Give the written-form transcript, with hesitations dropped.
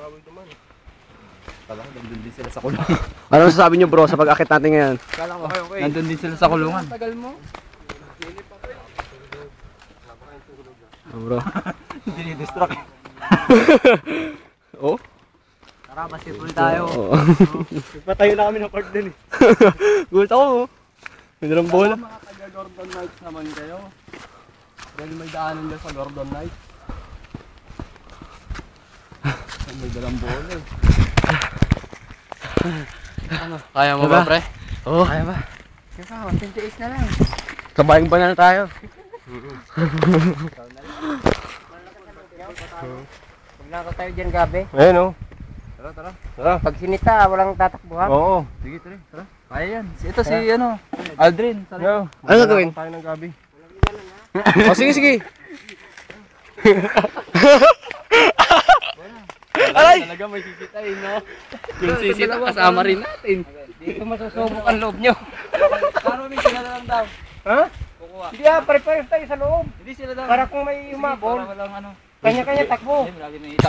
Kala ko nandun din sila sa kulungan. Ano masasabi nyo bro sa pag-akit natin ngayon? Kala ko nandun din sila sa kulungan. Tagal mo. Bro. Dinidistract. Oh? Tara, basketball tayo. Oo. Patayo na kami ng court din eh. Gulat ako oh. May dalang bola. Mga taga Gordon Knights naman kayo. Dahil may daanan dyan sa Gordon Knights. May dalang bola eh. Kaya mo ba pre? Oo. Kaya ba? Kaya ba, 128 na lang. Kabayang banana tayo. Maglaro tayo dyan gabi. Ayun oh. Tara. Pag sinita, walang tatakbuhan. Oo. Sige, tara. Kaya yan. Ito si ano, Aldrin. Ano gagawin? Tayo ng gabi. Oh, sige. Aray! Talaga may sisitayin, no? Yung sisita kasama rin natin. Dito masusubok ang loob nyo. Kano may sila na lang daw? Ha? Kukuha. Hindi pare-pares tayo sa loob. Hindi sila daw. Para kung may umabol, Para walang ano. kanya-kanya takbo. Hindi, lagi may itak.